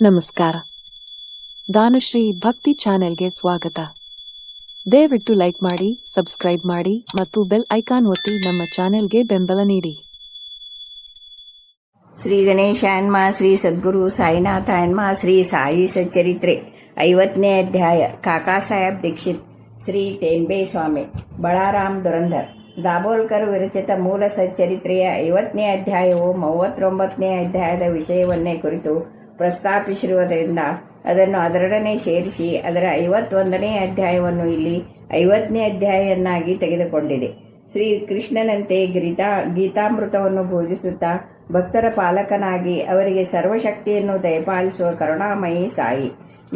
ನಮಸ್ಕಾರ. ದಾನುಶ್ರೀ ಭಕ್ತಿ ಚಾನೆಲ್ಗೆ ಸ್ವಾಗತ. ದಯವಿಟ್ಟು ಲೈಕ್ ಮಾಡಿ, ಸಬ್ಸ್ಕ್ರೈಬ್ ಮಾಡಿ ಮತ್ತು ಬೆಲ್ ಐಕಾನ್ ಒತ್ತಿ ನಮ್ಮ ಚಾನೆಲ್ಗೆ ಬೆಂಬಲ ನೀಡಿ. ಶ್ರೀ ಗಣೇಶಾಯನ್ಮ, ಶ್ರೀ ಸದ್ಗುರು ಸಾಯಿನಾಥಾಯನ್ಮ, ಶ್ರೀ ಸಾಯಿ ಸಚ್ಚರಿತ್ರೆ 50ನೇ ಅಧ್ಯಾಯ. ಕಾಕಾಸಾಹೇಬ್ ದೀಕ್ಷಿತ್, ಶ್ರೀ ಟೆಂಬೆ ಸ್ವಾಮಿ, ಬಳಾರಾಮ್ ದುರಂಧರ್. ದಾಬೋಲ್ಕರ್ ವಿರಚಿತ ಮೂಲ ಸಚ್ಚರಿತ್ರೆಯ 50ನೇ ಅಧ್ಯಾಯವು 39ನೇ ಅಧ್ಯಾಯದ ವಿಷಯವನ್ನೇ ಕುರಿತು ಪ್ರಸ್ತಾಪಿಸಿರುವುದರಿಂದ ಅದನ್ನು ಅದರೊಡನೆ ಸೇರಿಸಿ ಅದರ 51ನೇ ಅಧ್ಯಾಯವನ್ನು ಇಲ್ಲಿ 50ನೇ ಅಧ್ಯಾಯವನ್ನಾಗಿ ತೆಗೆದುಕೊಂಡಿದೆ. ಶ್ರೀ ಕೃಷ್ಣನಂತೆ ಗೀತಾಮೃತವನ್ನು ಬೋಧಿಸುತ್ತಾ ಭಕ್ತರ ಪಾಲಕನಾಗಿ ಅವರಿಗೆ ಸರ್ವಶಕ್ತಿಯನ್ನು ದಯಪಾಲಿಸುವ ಕರುಣಾಮಯಿ ಸಾಯಿ,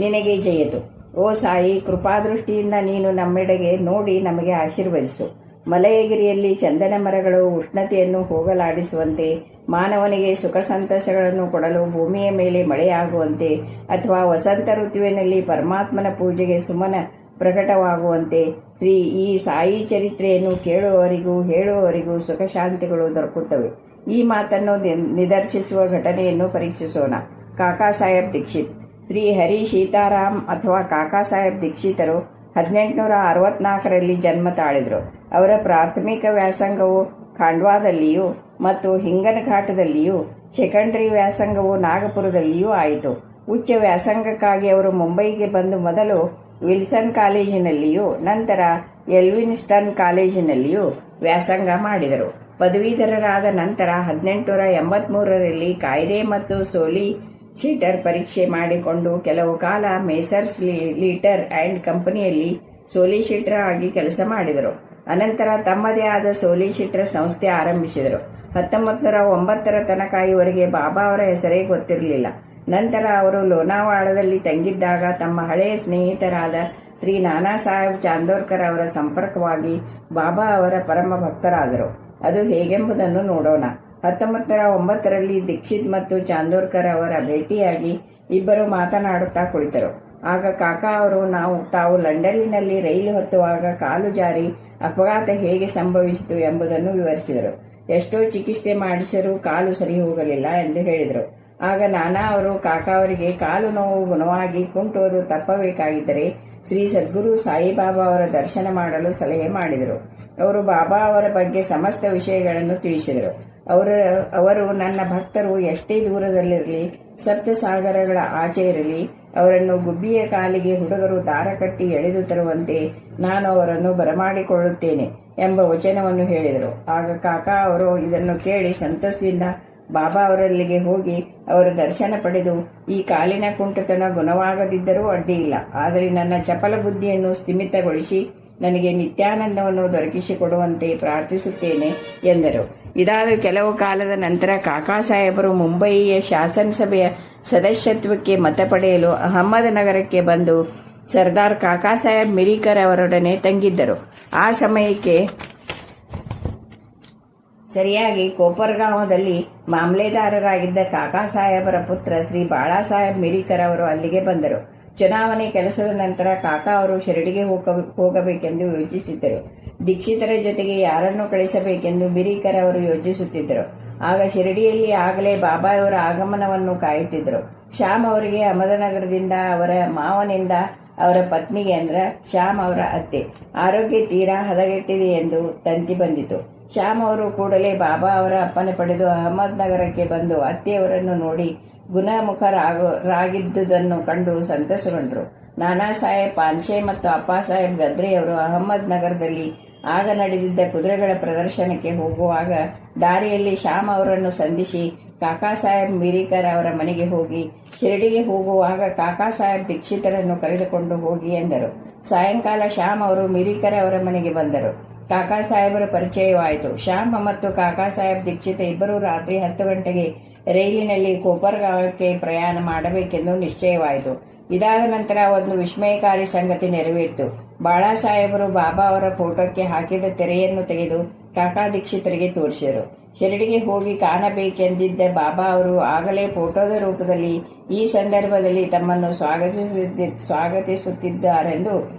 ನಿನಗೆ ಜಯತು. ಓ ಸಾಯಿ, ಕೃಪಾದೃಷ್ಟಿಯಿಂದ ನೀನು ನಮ್ಮೆಡೆಗೆ ನೋಡಿ ನಮಗೆ ಆಶೀರ್ವದಿಸು. ಮಲಯಗಿರಿಯಲ್ಲಿ ಚಂದನ ಮರಗಳು ಉಷ್ಣತೆಯನ್ನು ಹೋಗಲಾಡಿಸುವಂತೆ, ಮಾನವನಿಗೆ ಸುಖ ಸಂತೋಷಗಳನ್ನು ಕೊಡಲು ಭೂಮಿಯ ಮೇಲೆ ಮಳೆಯಾಗುವಂತೆ, ಅಥವಾ ವಸಂತ ಋತುವಿನಲ್ಲಿ ಪರಮಾತ್ಮನ ಪೂಜೆಗೆ ಸುಮನ ಪ್ರಕಟವಾಗುವಂತೆ ಈ ಸಾಯಿ ಚರಿತ್ರೆಯನ್ನು ಕೇಳುವವರಿಗೂ ಹೇಳುವವರಿಗೂ ಸುಖ ಶಾಂತಿಗಳು ದೊರಕುತ್ತವೆ. ಈ ಮಾತನ್ನು ನಿದರ್ಶಿಸುವ ಘಟನೆಯನ್ನು ಪರೀಕ್ಷಿಸೋಣ. ಕಾಕಾಸಾಹೇಬ್ ದೀಕ್ಷಿತ್. ಶ್ರೀ ಹರಿ ಸೀತಾರಾಮ್ ಅಥವಾ ಕಾಕಾಸಾಹೇಬ್ ದೀಕ್ಷಿತರು 1864ರಲ್ಲಿ ಜನ್ಮ ತಾಳಿದರು. ಅವರ ಪ್ರಾಥಮಿಕ ವ್ಯಾಸಂಗವು ಖಾಂಡ್ವಾದಲ್ಲಿಯೂ ಮತ್ತು ಹಿಂಗನಘಾಟದಲ್ಲಿಯೂ, ಸೆಕೆಂಡರಿ ವ್ಯಾಸಂಗವು ನಾಗಪುರದಲ್ಲಿಯೂ ಆಯಿತು. ಉಚ್ಚ ವ್ಯಾಸಂಗಕ್ಕಾಗಿ ಅವರು ಮುಂಬೈಗೆ ಬಂದು ಮೊದಲು ವಿಲ್ಸನ್ ಕಾಲೇಜಿನಲ್ಲಿಯೂ ನಂತರ ಎಲ್ವಿನ್ಸ್ಟನ್ ಕಾಲೇಜಿನಲ್ಲಿಯೂ ವ್ಯಾಸಂಗ ಮಾಡಿದರು. ಪದವೀಧರರಾದ ನಂತರ 1883ರಲ್ಲಿ ಕಾಯ್ದೆ ಮತ್ತು ಸೋಲಿಸಿಟರ್ ಪರೀಕ್ಷೆ ಮಾಡಿಕೊಂಡು ಕೆಲವು ಕಾಲ ಮೇಸರ್ಸ್ ಲೀಟರ್ ಆ್ಯಂಡ್ ಕಂಪನಿಯಲ್ಲಿ ಸೋಲಿಸಿಟರ್ ಆಗಿ ಕೆಲಸ ಮಾಡಿದರು. ಅನಂತರ ತಮ್ಮದೇ ಆದ ಸೋಲಿಸಿಟರ್ ಸಂಸ್ಥೆ ಆರಂಭಿಸಿದರು. 1909ರ ತನಕ ಇವರಿಗೆ ಬಾಬಾ ಅವರ ಹೆಸರೇ ಗೊತ್ತಿರಲಿಲ್ಲ. ನಂತರ ಅವರು ಲೋನಾವಾಡದಲ್ಲಿ ತಂಗಿದ್ದಾಗ ತಮ್ಮ ಹಳೆಯ ಸ್ನೇಹಿತರಾದ ಶ್ರೀ ನಾನಾ ಸಾಹೇಬ್ ಚಾಂದೋರ್ಕರ್ ಅವರ ಸಂಪರ್ಕವಾಗಿ ಬಾಬಾ ಅವರ ಪರಮ ಭಕ್ತರಾದರು. ಅದು ಹೇಗೆಂಬುದನ್ನು ನೋಡೋಣ. 1909ರಲ್ಲಿ ದೀಕ್ಷಿತ್ ಮತ್ತು ಚಾಂದೋರ್ಕರ್ ಅವರ ಭೇಟಿಯಾಗಿ ಇಬ್ಬರು ಮಾತನಾಡುತ್ತಾ ಕುಳಿತರು. ಆಗ ಕಾಕಾ ಅವರು ತಾವು ಲಂಡನ್ನಿನಲ್ಲಿ ರೈಲು ಹತ್ತುವಾಗ ಕಾಲು ಜಾರಿ ಅಪಘಾತ ಹೇಗೆ ಸಂಭವಿಸಿತು ಎಂಬುದನ್ನು ವಿವರಿಸಿದರು. ಎಷ್ಟೋ ಚಿಕಿತ್ಸೆ ಮಾಡಿಸರೂ ಕಾಲು ಸರಿ ಹೋಗಲಿಲ್ಲ ಎಂದು ಹೇಳಿದರು. ಆಗ ನಾನಾ ಅವರು ಕಾಕಾ ಅವರಿಗೆ ಕಾಲು ನೋವು ಗುಣವಾಗಿ ಕುಂಟೋದು ತಪ್ಪಬೇಕಾಗಿದ್ದರೆ ಶ್ರೀ ಸದ್ಗುರು ಸಾಯಿಬಾಬಾ ಅವರ ದರ್ಶನ ಮಾಡಲು ಸಲಹೆ ಮಾಡಿದರು. ಅವರು ಬಾಬಾ ಅವರ ಬಗ್ಗೆ ಸಮಸ್ತ ವಿಷಯಗಳನ್ನು ತಿಳಿಸಿದರು. ಅವರು ನನ್ನ ಭಕ್ತರು ಎಷ್ಟೇ ದೂರದಲ್ಲಿರಲಿ, ಸಪ್ತ ಸಾಗರಗಳ ಆಚೆ ಇರಲಿ, ಅವರನ್ನು ಗುಬ್ಬಿಯ ಕಾಲಿಗೆ ಹುಡುಗರು ದಾರ ಕಟ್ಟಿ ಎಳೆದು ತರುವಂತೆ ನಾನು ಅವರನ್ನು ಬರಮಾಡಿಕೊಳ್ಳುತ್ತೇನೆ ಎಂಬ ವಚನವನ್ನು ಹೇಳಿದರು. ಆಗ ಕಾಕಾ ಅವರು ಇದನ್ನು ಕೇಳಿ ಸಂತಸದಿಂದ ಬಾಬಾ ಅವರಲ್ಲಿಗೆ ಹೋಗಿ ಅವರ ದರ್ಶನ ಪಡೆದು, ಈ ಕಾಲಿನ ಕುಂಟತನ ಗುಣವಾಗದಿದ್ದರೂ ಅಡ್ಡಿಯಿಲ್ಲ, ಆದರೆ ನನ್ನ ಚಪಲ ಬುದ್ಧಿಯನ್ನು ಸ್ಥಿಮಿತಗೊಳಿಸಿ ನನಗೆ ನಿತ್ಯಾನಂದವನ್ನು ದೊರಕಿಸಿಕೊಡುವಂತೆ ಪ್ರಾರ್ಥಿಸುತ್ತೇನೆ ಎಂದರು. ಇದಾದ ಕೆಲವು ಕಾಲದ ನಂತರ ಕಾಕಾ ಸಾಹೇಬರು ಮುಂಬಯಿಯ ಶಾಸನಸಭೆಯ ಸದಸ್ಯತ್ವಕ್ಕೆ ಮತ ಪಡೆಯಲು ಅಹಮದ್ ನಗರಕ್ಕೆ ಬಂದು ಸರ್ದಾರ್ ಕಾಕಾ ಸಾಹೇಬ್ ಮಿರಿಕರ್ ಅವರೊಡನೆ ತಂಗಿದ್ದರು. ಆ ಸಮಯಕ್ಕೆ ಸರಿಯಾಗಿ ಕೋಪರ್ಗಾಂವದಲ್ಲಿ ಮಾಮಲೆದಾರರಾಗಿದ್ದ ಕಾಕಾ ಸಾಹೇಬರ ಪುತ್ರ ಶ್ರೀ ಬಾಳಾಸಾಹೇಬ್ ಮಿರಿಕರ್ ಅವರು ಅಲ್ಲಿಗೆ ಬಂದರು. ಚುನಾವಣೆ ಕೆಲಸದ ನಂತರ ಕಾಕಾ ಅವರು ಶಿರಡಿಗೆ ಹೋಗಬೇಕೆಂದು ಯೋಚಿಸಿದ್ದರು. ದೀಕ್ಷಿತರ ಜೊತೆಗೆ ಯಾರನ್ನು ಕಳಿಸಬೇಕೆಂದು ಮಿರಿಕರ್ ಅವರು ಯೋಚಿಸುತ್ತಿದ್ದರು. ಆಗ ಶಿರಡಿಯಲ್ಲಿ ಆಗಲೇ ಬಾಬಾ ಅವರ ಆಗಮನವನ್ನು ಕಾಯುತ್ತಿದ್ದರು. ಶ್ಯಾಮ್ ಅವರಿಗೆ ಅಹಮದನಗರದಿಂದ ಅವರ ಮಾವನಿಂದ ಅವರ ಪತ್ನಿಗೆ ಶ್ಯಾಮ್ ಅವರ ಅತ್ತೆ ಆರೋಗ್ಯ ತೀರಾ ಹದಗೆಟ್ಟಿದೆ ಎಂದು ತಂತಿ ಬಂದಿತು. ಶ್ಯಾಮ್ ಅವರು ಕೂಡಲೇ ಬಾಬಾ ಅವರ ಅಪ್ಪಣೆ ಪಡೆದು ಅಹಮದ್ ನಗರಕ್ಕೆ ಬಂದು ಅತ್ತೆಯವರನ್ನು ನೋಡಿ ಗುಣಮುಖರಾಗಿದ್ದುದನ್ನು ಕಂಡು ಸಂತಸಗೊಂಡರು. ನಾನಾ ಸಾಹೇಬ್ ಪಾನ್ಶೆ ಮತ್ತು ಅಪ್ಪಾ ಸಾಹೇಬ್ ಗದ್ರೆಯವರು ಅಹಮದ್ ನಗರದಲ್ಲಿ ಆಗ ನಡೆದಿದ್ದ ಕುದುರೆಗಳ ಪ್ರದರ್ಶನಕ್ಕೆ ಹೋಗುವಾಗ ದಾರಿಯಲ್ಲಿ ಶ್ಯಾಮ್ ಅವರನ್ನು ಸಂಧಿಸಿ ಕಾಕಾ ಸಾಹೇಬ್ ಮಿರಿಕರ್ ಅವರ ಮನೆಗೆ ಹೋಗಿ ಶಿರಡಿಗೆ ಹೋಗುವಾಗ ಕಾಕಾ ಸಾಹೇಬ್ ದೀಕ್ಷಿತರನ್ನು ಕರೆದುಕೊಂಡು ಹೋಗಿ ಎಂದರು. ಸಾಯಂಕಾಲ ಶ್ಯಾಮ್ ಅವರು ಮಿರಿಕರ್ ಅವರ ಮನೆಗೆ ಬಂದರು. ಕಾಕಾ ಸಾಹೇಬರ ಪರಿಚಯವಾಯಿತು. ಶ್ಯಾಮ್ ಮತ್ತು ಕಾಕಾ ಸಾಹೇಬ್ ದೀಕ್ಷಿತ ಇಬ್ಬರು ರಾತ್ರಿ 10 ಗಂಟೆಗೆ ರೈಲಿನಲ್ಲಿ ಕೋಪರ್ಗಾಂವಕ್ಕೆ ಪ್ರಯಾಣ ಮಾಡಬೇಕೆಂದು ನಿಶ್ಚಯವಾಯಿತು. ಇದಾದ ನಂತರ ಒಂದು ವಿಸ್ಮಯಕಾರಿ ಸಂಗತಿ ನೆರವೇರಿತು. ಬಾಳಾ ಸಾಹೇಬರು ಬಾಬಾ ಅವರ ಫೋಟೋಕ್ಕೆ ಹಾಕಿದ ತೆರೆಯನ್ನು ತೆಗೆದು ಕಾಕಾ ದೀಕ್ಷಿತರಿಗೆ ತೋರಿಸಿದರು. ಶಿರಡಿಗೆ ಹೋಗಿ ಕಾಣಬೇಕೆಂದಿದ್ದ ಬಾಬಾ ಅವರು ಆಗಲೇ ಫೋಟೋದ ರೂಪದಲ್ಲಿ ಈ ಸಂದರ್ಭದಲ್ಲಿ ತಮ್ಮನ್ನು ಸ್ವಾಗತಿಸುತ್ತಿದ್ದಾರೆಂದು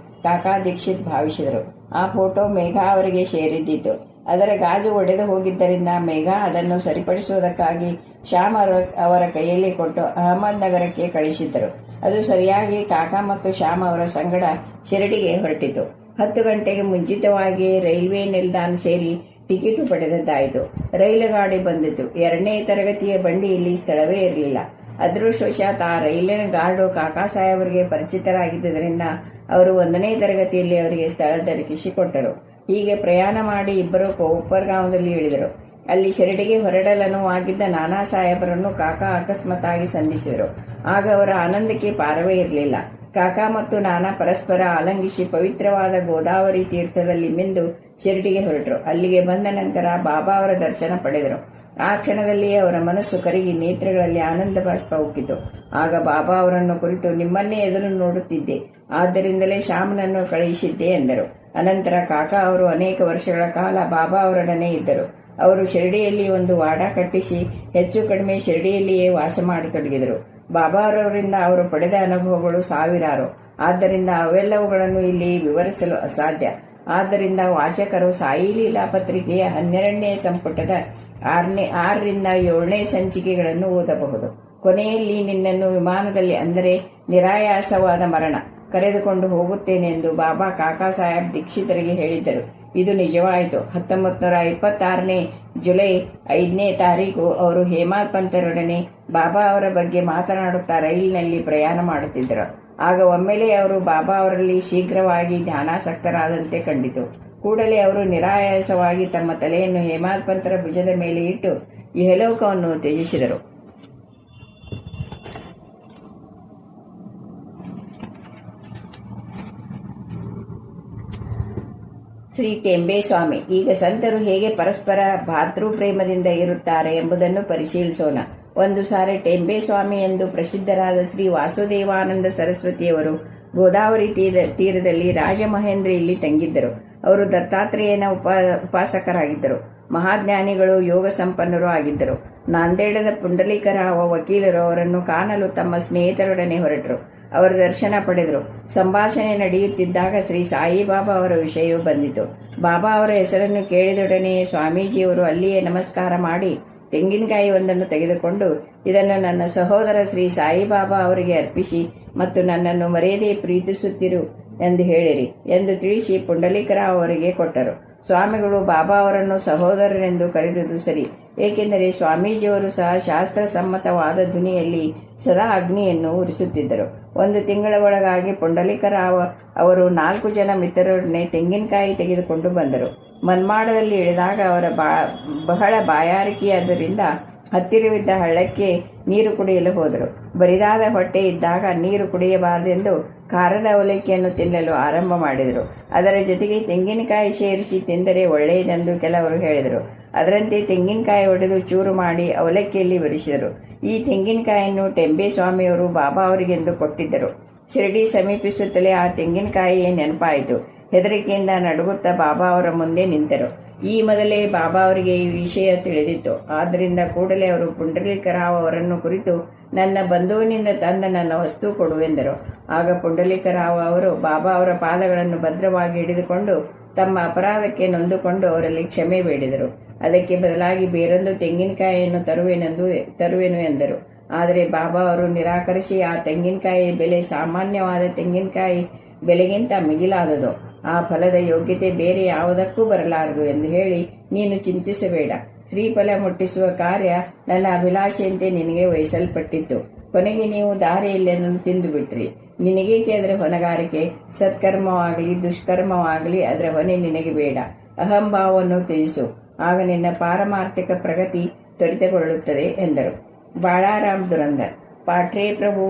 ಕಾಕಾ ದೀಕ್ಷಿತ್ ಭಾವಿಸಿದರು. ಆ ಫೋಟೋ ಮೇಘಾ ಅವರಿಗೆ ಸೇರಿದ್ದಿತು. ಅದರ ಗಾಜು ಒಡೆದು ಹೋಗಿದ್ದರಿಂದ ಮೇಘ ಅದನ್ನು ಸರಿಪಡಿಸುವುದಕ್ಕಾಗಿ ಶ್ಯಾಮ್ ಅವರ ಕೈಯಲ್ಲಿ ಕೊಟ್ಟು ಅಹಮದ್ ನಗರಕ್ಕೆ ಕಳಿಸಿದ್ದರು. ಅದು ಸರಿಯಾಗಿ ಕಾಕಾ ಮತ್ತು ಶ್ಯಾಮ್ ಅವರ ಸಂಗಡ ಶಿರಡಿಗೆ ಹೊರಟಿತು. 10 ಗಂಟೆಗೆ ಮುಂಚಿತವಾಗಿ ರೈಲ್ವೆ ನಿಲ್ದಾಣ ಸೇರಿ ಟಿಕೆಟು ಪಡೆದದ್ದಾಯಿತು. ರೈಲು ಗಾಡಿ ಬಂದಿತು. 2ನೇ ತರಗತಿಯ ಬಂಡಿಯಲ್ಲಿ ಸ್ಥಳವೇ ಇರಲಿಲ್ಲ. ಅದೃಷ್ಟವಶಾತ್ ಆ ರೈಲಿನ ಗಾರ್ಡು ಕಾಕಾ ಸಾಹೇಬರಿಗೆ ಪರಿಚಿತರಾಗಿದ್ದರಿಂದ ಅವರು 1ನೇ ತರಗತಿಯಲ್ಲಿ ಅವರಿಗೆ ಸ್ಥಳ ದೊರಕಿಸಿಕೊಟ್ಟರು. ಹೀಗೆ ಪ್ರಯಾಣ ಮಾಡಿ ಇಬ್ಬರು ಕೊಪ್ಪರ್ಗಾಂವದಲ್ಲಿ ಇಳಿದರು. ಅಲ್ಲಿ ಶಿರಡಿಗೆ ಹೊರಡಲನುವಾಗಿದ್ದ ನಾನಾ ಸಾಹೇಬರನ್ನು ಕಾಕಾ ಅಕಸ್ಮಾತ್ತಾಗಿ ಸಂಧಿಸಿದರು. ಆಗ ಅವರ ಆನಂದಕ್ಕೆ ಪಾರವೇ ಇರಲಿಲ್ಲ. ಕಾಕಾ ಮತ್ತು ನಾನಾ ಪರಸ್ಪರ ಆಲಂಗಿಸಿ ಪವಿತ್ರವಾದ ಗೋದಾವರಿ ತೀರ್ಥದಲ್ಲಿ ಮಿಂದು ಶಿರಡಿಗೆ ಹೊರಟರು. ಅಲ್ಲಿಗೆ ಬಂದ ನಂತರ ಬಾಬಾ ಅವರ ದರ್ಶನ ಪಡೆದರು. ಆ ಕ್ಷಣದಲ್ಲಿ ಅವರ ಮನಸ್ಸು ಕರಗಿ ನೇತ್ರಗಳಲ್ಲಿ ಆನಂದ ಬಾಷ್ಪ ಉಕ್ಕಿತು. ಆಗ ಬಾಬಾ ಅವರನ್ನು ಕುರಿತು, ನಿಮ್ಮನ್ನೇ ಎದುರು ನೋಡುತ್ತಿದ್ದೆ, ಆದ್ದರಿಂದಲೇ ಶ್ಯಾಮನನ್ನು ಕಳುಹಿಸಿದ್ದೆ ಎಂದರು. ಅನಂತರ ಕಾಕಾ ಅವರು ಅನೇಕ ವರ್ಷಗಳ ಕಾಲ ಬಾಬಾ ಅವರೊಡನೆ ಇದ್ದರು. ಅವರು ಶಿರಡಿಯಲ್ಲಿ ಒಂದು ವಾಡ ಕಟ್ಟಿಸಿ ಹೆಚ್ಚು ಕಡಿಮೆ ಶಿರಡಿಯಲ್ಲಿಯೇ ವಾಸ ಮಾಡತೊಡಗಿದರು. ಬಾಬಾ ಅವರವರಿಂದ ಅವರು ಪಡೆದ ಅನುಭವಗಳು ಸಾವಿರಾರು. ಆದ್ದರಿಂದ ಅವೆಲ್ಲವುಗಳನ್ನು ಇಲ್ಲಿ ವಿವರಿಸಲು ಅಸಾಧ್ಯ. ಆದ್ದರಿಂದ ವಾಚಕರು ಸಾಯಿ ಲೀಲಾ ಪತ್ರಿಕೆಯ 12ನೇ ಸಂಪುಟದ 6ರಿಂದ 7ನೇ ಸಂಚಿಕೆಗಳನ್ನು ಓದಬಹುದು. ಕೊನೆಯಲ್ಲಿ ನಿನ್ನನ್ನು ವಿಮಾನದಲ್ಲಿ, ಅಂದರೆ ನಿರಾಯಾಸವಾದ ಮರಣ, ಕರೆದುಕೊಂಡು ಹೋಗುತ್ತೇನೆಂದು ಬಾಬಾ ಕಾಕಾ ಸಾಹೇಬ್ ದೀಕ್ಷಿತರಿಗೆ ಹೇಳಿದ್ದರು. ಇದು ನಿಜವಾಯಿತು. 1926ನೇ ಜುಲೈ 5ನೇ ತಾರೀಕು ಅವರು ಹೇಮಂತ್ ಪಂತರೊಡನೆ ಬಾಬಾ ಅವರ ಬಗ್ಗೆ ಮಾತನಾಡುತ್ತಾ ರೈಲಿನಲ್ಲಿ ಪ್ರಯಾಣ ಮಾಡುತ್ತಿದ್ದರು. ಆಗ ಒಮ್ಮೆಲೆ ಅವರು ಬಾಬಾ ಅವರಲ್ಲಿ ಶೀಘ್ರವಾಗಿ ಧ್ಯಾನಾಸಕ್ತರಾದಂತೆ ಕಂಡಿತು. ಕೂಡಲೇ ಅವರು ನಿರಾಯಾಸವಾಗಿ ತಮ್ಮ ತಲೆಯನ್ನು ಹೇಮಂತ್ ಪಂತರ ಭುಜದ ಮೇಲೆ ಇಟ್ಟು ಇಹಲೋಕವನ್ನು ತ್ಯಜಿಸಿದರು. ಶ್ರೀ ಟೆಂಬೆ ಸ್ವಾಮಿ. ಈಗ ಸಂತರು ಹೇಗೆ ಪರಸ್ಪರ ಭಾತೃಪ್ರೇಮದಿಂದ ಇರುತ್ತಾರೆ ಎಂಬುದನ್ನು ಪರಿಶೀಲಿಸೋಣ. ಒಂದು ಸಾರಿ ಟೆಂಬೆ ಸ್ವಾಮಿ ಎಂದು ಪ್ರಸಿದ್ಧರಾದ ಶ್ರೀ ವಾಸುದೇವಾನಂದ ಸರಸ್ವತಿಯವರು ಗೋದಾವರಿ ತೀರದಲ್ಲಿ ರಾಜಮಹೇಂದ್ರಿಯಲ್ಲಿ ತಂಗಿದ್ದರು. ಅವರು ದತ್ತಾತ್ರೇಯನ ಉಪಾಸಕರಾಗಿದ್ದರು. ಮಹಾಜ್ಞಾನಿಗಳು, ಯೋಗ ಸಂಪನ್ನರು ಆಗಿದ್ದರು. ನಾಂದೇಡದ ಪುಂಡಲೀಕರಾವ ವಕೀಲರು ಅವರನ್ನು ಕಾಣಲು ತಮ್ಮ ಸ್ನೇಹಿತರೊಡನೆ ಹೊರಟರು. ಅವರ ದರ್ಶನ ಪಡೆದರು. ಸಂಭಾಷಣೆ ನಡೆಯುತ್ತಿದ್ದಾಗ ಶ್ರೀ ಸಾಯಿಬಾಬಾ ಅವರ ವಿಷಯವು ಬಂದಿತು. ಬಾಬಾ ಅವರ ಹೆಸರನ್ನು ಕೇಳಿದೊಡನೆ ಸ್ವಾಮೀಜಿಯವರು ಅಲ್ಲಿಯೇ ನಮಸ್ಕಾರ ಮಾಡಿ ತೆಂಗಿನಕಾಯಿ ಒಂದನ್ನು ತೆಗೆದುಕೊಂಡು, ಇದನ್ನು ನನ್ನ ಸಹೋದರ ಶ್ರೀ ಸಾಯಿಬಾಬಾ ಅವರಿಗೆ ಅರ್ಪಿಸಿ ಮತ್ತು ನನ್ನನ್ನು ಮರೆಯದೇ ಪ್ರೀತಿಸುತ್ತಿರು ಎಂದು ಹೇಳಿರಿ ಎಂದು ತಿಳಿಸಿ ಪುಂಡಲೀಕರಾವ್ ಅವರಿಗೆ ಕೊಟ್ಟರು. ಸ್ವಾಮಿಗಳು ಬಾಬಾ ಅವರನ್ನು ಸಹೋದರರೆಂದು ಕರೆದುದು ಸರಿ, ಏಕೆಂದರೆ ಸ್ವಾಮೀಜಿಯವರು ಸಹ ಶಾಸ್ತ್ರಸಮ್ಮತವಾದ ಧ್ವನಿಯಲ್ಲಿ ಸದಾ ಅಗ್ನಿಯನ್ನು ಉರಿಸುತ್ತಿದ್ದರು. 1 ತಿಂಗಳ ಒಳಗಾಗಿ ಪುಂಡಲೀಕರಾವ್ ಅವರು 4 ಜನ ಮಿತ್ರರೊಡನೆ ತೆಂಗಿನಕಾಯಿ ತೆಗೆದುಕೊಂಡು ಬಂದರು. ಮನ್ಮಾಡದಲ್ಲಿ ಇಳಿದಾಗ ಅವರ ಬಹಳ ಬಾಯಾರಿಕೆಯಾದ್ದರಿಂದ ಹತ್ತಿರವಿದ್ದ ಹಳ್ಳಕ್ಕೆ ನೀರು ಕುಡಿಯಲು ಹೋದರು. ಬರಿದಾದ ಹೊಟ್ಟೆ ಇದ್ದಾಗ ನೀರು ಕುಡಿಯಬಾರದೆಂದು ಖಾರದ ಅವಲಕ್ಕಿಯನ್ನು ತಿನ್ನಲು ಆರಂಭ ಮಾಡಿದರು. ಅದರ ಜೊತೆಗೆ ತೆಂಗಿನಕಾಯಿ ಸೇರಿಸಿ ತಿಂದರೆ ಒಳ್ಳೆಯದೆಂದು ಕೆಲವರು ಹೇಳಿದರು. ಅದರಂತೆ ತೆಂಗಿನಕಾಯಿ ಒಡೆದು ಚೂರು ಮಾಡಿ ಅವಲಕ್ಕಿಯಲ್ಲಿ ಬರಿಸಿದರು. ಈ ತೆಂಗಿನಕಾಯಿಯನ್ನು ಟೆಂಬೆ ಸ್ವಾಮಿಯವರು ಬಾಬಾ ಅವರಿಗೆಂದು ಕೊಟ್ಟಿದ್ದರು. ಶಿರಡಿ ಸಮೀಪಿಸುತ್ತಲೇ ಆ ತೆಂಗಿನಕಾಯಿಯೇ ನೆನಪಾಯಿತು. ಹೆದರಿಕೆಯಿಂದ ನಡುಗುತ್ತಾ ಬಾಬಾ ಅವರ ಮುಂದೆ ನಿಂತರು. ಈ ಮೊದಲೇ ಬಾಬಾ ಅವರಿಗೆ ಈ ವಿಷಯ ತಿಳಿದಿತ್ತು. ಆದ್ದರಿಂದ ಕೂಡಲೇ ಅವರು ಪುಂಡಲೀಕರಾವ್ ಅವರನ್ನು ಕುರಿತು, ನನ್ನ ಬಂಧುವಿನಿಂದ ತಂದ ನನ್ನ ವಸ್ತು ಕೊಡುವೆಂದರು. ಆಗ ಪುಂಡಲೀಕರಾವ್ ಅವರು ಬಾಬಾ ಅವರ ಪಾದಗಳನ್ನು ಭದ್ರವಾಗಿ ಹಿಡಿದುಕೊಂಡು ತಮ್ಮ ಅಪರಾಧಕ್ಕೆ ನೊಂದುಕೊಂಡು ಅವರಲ್ಲಿ ಕ್ಷಮೆ ಬೇಡಿದರು. ಅದಕ್ಕೆ ಬದಲಾಗಿ ಬೇರೊಂದು ತೆಂಗಿನಕಾಯಿಯನ್ನು ತರುವೆನು ಎಂದರು. ಆದರೆ ಬಾಬಾ ಅವರು ನಿರಾಕರಿಸಿ, ಆ ತೆಂಗಿನಕಾಯಿ ಬೆಲೆ ಸಾಮಾನ್ಯವಾದ ತೆಂಗಿನಕಾಯಿ ಬೆಲೆಗಿಂತ ಮಿಗಿಲಾದದು. ಆ ಫಲದ ಯೋಗ್ಯತೆ ಬೇರೆ ಯಾವುದಕ್ಕೂ ಬರಲಾರದು ಎಂದು ಹೇಳಿ, ನೀನು ಚಿಂತಿಸಬೇಡ. ಶ್ರೀಫಲ ಮುಟ್ಟಿಸುವ ಕಾರ್ಯ ನನ್ನ ಅಭಿಲಾಷೆಯಂತೆ ನಿನಗೆ ವಹಿಸಲ್ಪಟ್ಟಿತ್ತು. ಕೊನೆಗೆ ನೀವು ದಾರಿಯಲ್ಲೆನ್ನು ತಿಂದು ಬಿಟ್ರಿ. ನಿನಗೇಕೆ ಅದರ ಹೊಣೆಗಾರಿಕೆ? ಸತ್ಕರ್ಮವಾಗಲಿ ದುಷ್ಕರ್ಮವಾಗಲಿ ಅದರ ಹೊಣೆ ನಿನಗೆ ಬೇಡ. ಅಹಂಭಾವವನ್ನು ತ್ಯಜಿಸು, ಆಗ ನಿನ್ನ ಪಾರಮಾರ್ಥಿಕ ಪ್ರಗತಿ ತ್ವರಿತಗೊಳ್ಳುತ್ತದೆ ಎಂದರು. ಬಾಳಾರಾಮ್ ದುರಂದರ್. ಪಾಟ್ರೆ ಪ್ರಭು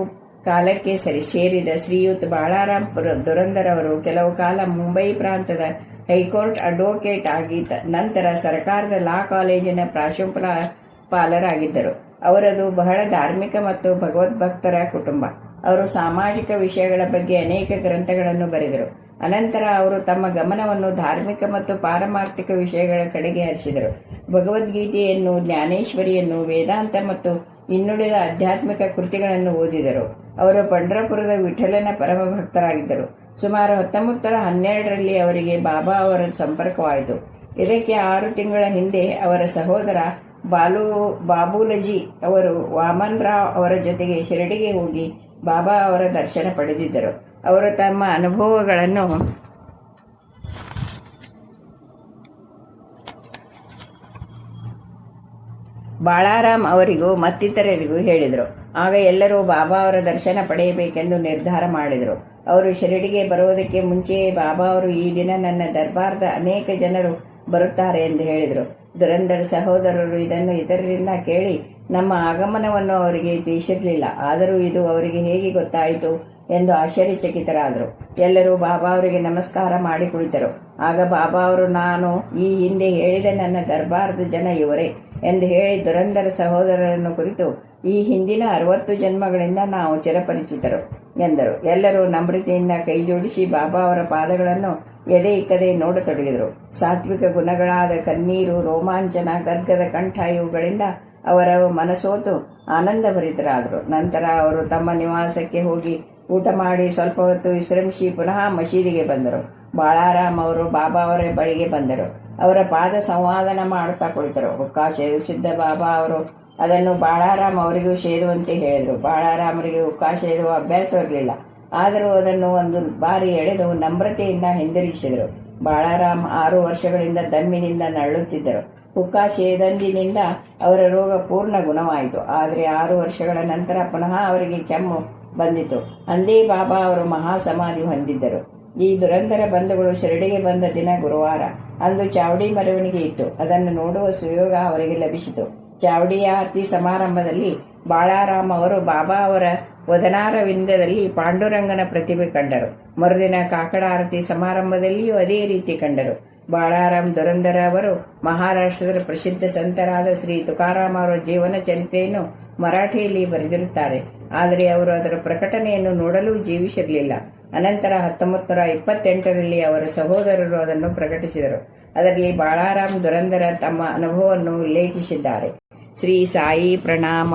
ಕಾಲಕ್ಕೆ ಸೇರಿದ ಶ್ರೀಯುತ್ ಬಾಳಾರಾಮ್ ದುರಂದರ್ ಅವರು ಕೆಲವು ಕಾಲ ಮುಂಬೈ ಪ್ರಾಂತದ ಹೈಕೋರ್ಟ್ ಅಡ್ವೊಕೇಟ್ ಆಗಿ ನಂತರ ಸರ್ಕಾರದ ಲಾ ಕಾಲೇಜಿನ ಪ್ರಾಂಶುಪಾಲರಾಗಿದ್ದರು. ಅವರದು ಬಹಳ ಧಾರ್ಮಿಕ ಮತ್ತು ಭಗವದ್ಭಕ್ತರ ಕುಟುಂಬ. ಅವರು ಸಾಮಾಜಿಕ ವಿಷಯಗಳ ಬಗ್ಗೆ ಅನೇಕ ಗ್ರಂಥಗಳನ್ನು ಬರೆದರು. ಅನಂತರ ಅವರು ತಮ್ಮ ಗಮನವನ್ನು ಧಾರ್ಮಿಕ ಮತ್ತು ಪಾರಮಾರ್ಥಿಕ ವಿಷಯಗಳ ಕಡೆಗೆ ಹರಿಸಿದರು. ಭಗವದ್ಗೀತೆಯನ್ನು, ಜ್ಞಾನೇಶ್ವರಿಯನ್ನು, ವೇದಾಂತ ಮತ್ತು ಇನ್ನುಳಿದ ಆಧ್ಯಾತ್ಮಿಕ ಕೃತಿಗಳನ್ನು ಓದಿದರು. ಅವರು ಪಂಢರಪುರದ ವಿಠಲನ ಪರಮ ಭಕ್ತರಾಗಿದ್ದರು. ಸುಮಾರು 1912ರಲ್ಲಿ ಅವರಿಗೆ ಬಾಬಾ ಅವರ ಸಂಪರ್ಕವಾಯಿತು. ಇದಕ್ಕೆ 6 ತಿಂಗಳ ಹಿಂದೆ ಅವರ ಸಹೋದರ ಬಾಬುಲಜಿ ಅವರು ವಾಮನ್ ರಾವ್ ಅವರ ಜೊತೆಗೆ ಶಿರಡಿಗೆ ಹೋಗಿ ಬಾಬಾ ಅವರ ದರ್ಶನ ಪಡೆದಿದ್ದರು. ಅವರು ತಮ್ಮ ಅನುಭವಗಳನ್ನು ಬಾಳಾರಾಮ್ ಅವರಿಗೂ ಮತ್ತಿತರರಿಗೂ ಹೇಳಿದರು. ಆಗ ಎಲ್ಲರೂ ಬಾಬಾ ಅವರ ದರ್ಶನ ಪಡೆಯಬೇಕೆಂದು ನಿರ್ಧಾರ ಮಾಡಿದರು. ಅವರು ಶಿರಡಿಗೆ ಬರುವುದಕ್ಕೆ ಮುಂಚೆಯೇ ಬಾಬಾ ಅವರು ಈ ದಿನ ನನ್ನ ದರ್ಬಾರ್ದ ಅನೇಕ ಜನರು ಬರುತ್ತಾರೆ ಎಂದು ಹೇಳಿದರು. ದುರಂದರ್ ಸಹೋದರರು ಇದನ್ನು ಇತರರಿಂದ ಕೇಳಿ ನಮ್ಮ ಆಗಮನವನ್ನು ಅವರಿಗೆ ತಿಳಿಸಿರಲಿಲ್ಲ. ಆದರೂ ಇದು ಅವರಿಗೆ ಹೇಗೆ ಗೊತ್ತಾಯಿತು ಎಂದು ಆಶ್ಚರ್ಯಚಕಿತರಾದರು. ಎಲ್ಲರೂ ಬಾಬಾ ಅವರಿಗೆ ನಮಸ್ಕಾರ ಮಾಡಿ ಕುಳಿತರು. ಆಗ ಬಾಬಾ ಅವರು, ನಾನು ಈ ಹಿಂದೆ ಹೇಳಿದ ನನ್ನ ದರ್ಬಾರದ ಜನ ಇವರೇ ಎಂದು ಹೇಳಿ ದುರಂದರ ಸಹೋದರರನ್ನು ಕುರಿತು, ಈ ಹಿಂದಿನ 60 ಜನ್ಮಗಳಿಂದ ನಾವು ಚಿರಪರಿಚಿತರು ಎಂದರು. ಎಲ್ಲರೂ ನಮ್ರತೆಯಿಂದ ಕೈಜೋಡಿಸಿ ಬಾಬಾ ಅವರ ಪಾದಗಳನ್ನು ಎದೆ ಇಕ್ಕದೆ ನೋಡತೊಡಗಿದರು. ಸಾತ್ವಿಕ ಗುಣಗಳಾದ ಕಣ್ಣೀರು, ರೋಮಾಂಚನ, ಗದ್ಗದ ಕಂಠ ಇವುಗಳಿಂದ ಅವರ ಮನಸೋತು ಆನಂದಭರಿತರಾದರು. ನಂತರ ಅವರು ತಮ್ಮ ನಿವಾಸಕ್ಕೆ ಹೋಗಿ ಊಟ ಮಾಡಿ ಸ್ವಲ್ಪ ಹೊತ್ತು ವಿಶ್ರಮಿಸಿ ಪುನಃ ಮಸೀದಿಗೆ ಬಂದರು. ಬಾಳಾರಾಮ್ ಅವರು ಬಾಬಾ ಅವರ ಬಳಿಗೆ ಬಂದರು. ಅವರ ಪಾದ ಸಂವಾದನ ಮಾಡುತ್ತಾ ಕುಳಿತರು. ಹುಕ್ಕಾ ಸೇವಿಸಿದ್ದ ಬಾಬಾ ಅವರು ಅದನ್ನು ಬಾಳಾರಾಮ್ ಅವರಿಗೂ ಸೇದುವಂತೆ ಹೇಳಿದರು. ಬಾಳಾರಾಮರಿಗೆ ಹುಕ್ಕಾ ಸೇದುವ ಅಭ್ಯಾಸವಿರಲಿಲ್ಲ. ಆದರೂ ಅದನ್ನು ಒಂದು ಬಾರಿ ಎಳೆದು ನಮ್ರತೆಯಿಂದ ಹಿಂದಿರುಗಿಸಿದರು. ಬಾಳಾರಾಮ್ 6 ವರ್ಷಗಳಿಂದ ದಮ್ಮಿನಿಂದ ನರಳುತ್ತಿದ್ದರು. ಹುಕ್ಕಾ ಸೇದಂದಿನಿಂದ ಅವರ ರೋಗ ಪೂರ್ಣ ಗುಣವಾಯಿತು. ಆದರೆ 6 ವರ್ಷಗಳ ನಂತರ ಪುನಃ ಅವರಿಗೆ ಕೆಮ್ಮು ಬಂದಿತು. ಅಂದೇ ಬಾಬಾ ಅವರು ಮಹಾಸಮಾಧಿ ಹೊಂದಿದ್ದರು. ಈ ದುರಂದರ ಬಂಧುಗಳು ಶಿರಡಿಗೆ ಬಂದ ದಿನ ಗುರುವಾರ. ಅಂದು ಚಾವಡಿ ಮೆರವಣಿಗೆ ಇತ್ತು. ಅದನ್ನು ನೋಡುವ ಸುಯೋಗ ಅವರಿಗೆ ಲಭಿಸಿತು. ಚಾವಡಿಯ ಆರತಿ ಸಮಾರಂಭದಲ್ಲಿ ಬಾಳಾರಾಮ್ ಅವರು ಬಾಬಾ ಅವರ ವದನಾರವಿಂದದಲ್ಲಿ ಪಾಂಡುರಂಗನ ಪ್ರತಿಭೆ ಕಂಡರು. ಮರುದಿನ ಕಾಕಡ ಆರತಿ ಸಮಾರಂಭದಲ್ಲಿಯೂ ಅದೇ ರೀತಿ ಕಂಡರು. ಬಾಳಾರಾಮ್ ದುರಂದರ ಅವರು ಮಹಾರಾಷ್ಟ್ರದ ಪ್ರಸಿದ್ಧ ಸಂತರಾದ ಶ್ರೀ ತುಕಾರಾಮ್ ಅವರ ಜೀವನ ಚರಿತ್ರೆಯನ್ನು ಮರಾಠಿಯಲ್ಲಿ ಬರೆದಿರುತ್ತಾರೆ. ಆದರೆ ಅವರು ಅದರ ಪ್ರಕಟಣೆಯನ್ನು ನೋಡಲು ಜೀವಿಸಿರಲಿಲ್ಲ. ಅನಂತರ 1928ರಲ್ಲಿ ಅವರ ಸಹೋದರರು ಅದನ್ನು ಪ್ರಕಟಿಸಿದರು. ಅದರಲ್ಲಿ ಬಾಳಾರಾಮ್ ದುರಂದರ ತಮ್ಮ ಅನುಭವವನ್ನು ಉಲ್ಲೇಖಿಸಿದ್ದಾರೆ. ಶ್ರೀ ಸಾಯಿ ಪ್ರಣಾಮ.